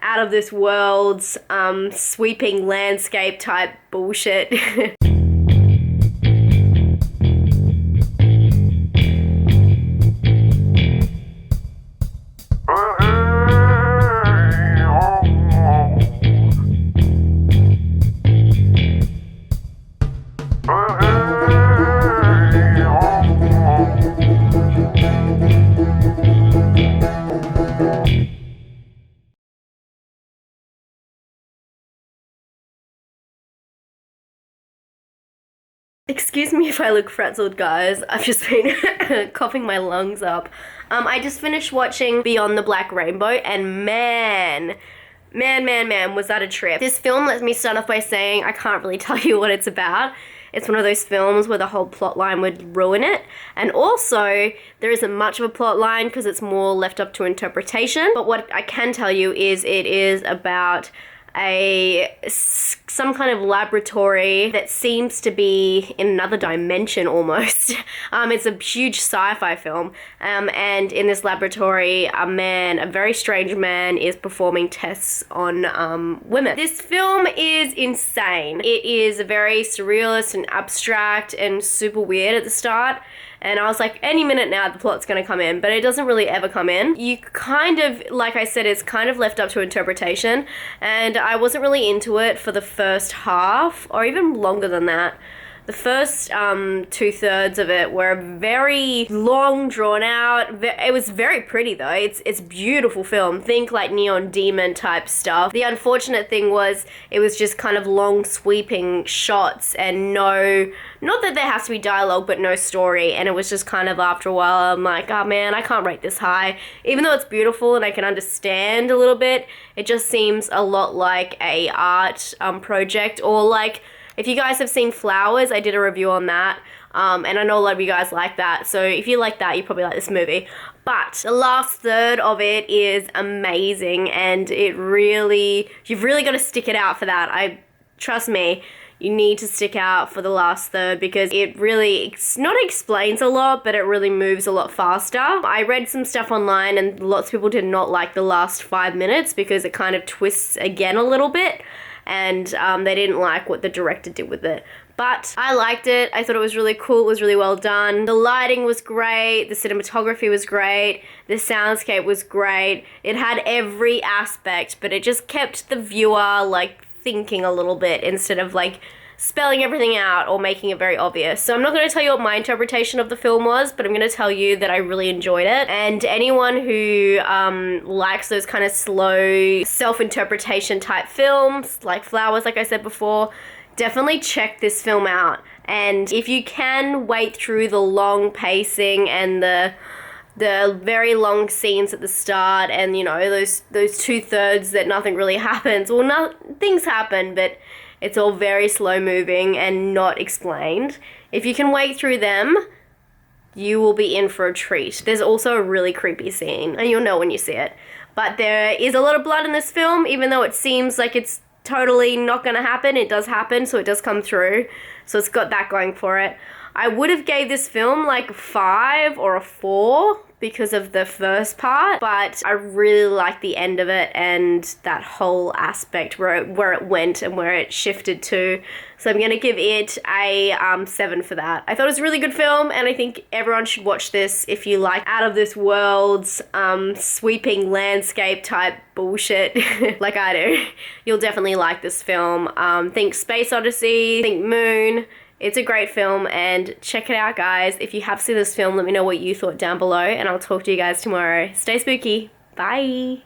out of this world's sweeping landscape type bullshit. Excuse me if I look frazzled, guys. I've just been coughing my lungs up. I just finished watching Beyond the Black Rainbow, and man, was that a trip. This film, let me start off by saying I can't really tell you what it's about. It's one of those films where the whole plot line would ruin it. And also, there isn't much of a plot line because it's more left up to interpretation. But what I can tell you is it is about some kind of laboratory that seems to be in another dimension almost. It's a huge sci-fi film, and in this laboratory, a very strange man is performing tests on women. This film is insane. It is very surrealist and abstract and super weird at the start. And I was like, any minute now the plot's gonna come in, but it doesn't really ever come in. You kind of, like I said, it's kind of left up to interpretation, and I wasn't really into it for the first half, or even longer than that. The first 2/3 of it were very long, drawn out. It was very pretty though. It's beautiful film. Think like Neon Demon type stuff. The unfortunate thing was it was just kind of long sweeping shots and not that there has to be dialogue, but no story. And it was just kind of after a while, I'm like, oh man, I can't rate this high. Even though it's beautiful and I can understand a little bit, it just seems a lot like a art project, or like, if you guys have seen Flowers, I did a review on that, and I know a lot of you guys like that, so if you like that, you probably like this movie. But the last third of it is amazing, and you've really got to stick it out for that. Trust me, you need to stick out for the last third because it really, not explains a lot, but it really moves a lot faster. I read some stuff online and lots of people did not like the last 5 minutes because it kind of twists again a little bit. And they didn't like what the director did with it. But I liked it. I thought it was really cool. It was really well done. The lighting was great. The cinematography was great. The soundscape was great. It had every aspect, but it just kept the viewer like thinking a little bit instead of like spelling everything out or making it very obvious. So I'm not going to tell you what my interpretation of the film was, but I'm going to tell you that I really enjoyed it. And anyone who likes those kind of slow self-interpretation type films, like Flowers, like I said before, definitely check this film out. And if you can wait through the long pacing and the very long scenes at the start, and you know, those 2/3 that nothing really happens. Well, things happen, but it's all very slow moving and not explained. If you can wait through them, you will be in for a treat. There's also a really creepy scene, and you'll know when you see it. But there is a lot of blood in this film, even though it seems like it's totally not gonna happen. It does happen, so it does come through. So it's got that going for it. I would have gave this film like a 5 or a 4 because of the first part, but I really like the end of it and that whole aspect where it went and where it shifted to. So I'm gonna give it a 7 for that. I thought it was a really good film, and I think everyone should watch this if you like out of this world's sweeping landscape type bullshit like I do. You'll definitely like this film. Think Space Odyssey, think Moon. It's a great film, and check it out, guys. If you have seen this film, let me know what you thought down below, and I'll talk to you guys tomorrow. Stay spooky. Bye.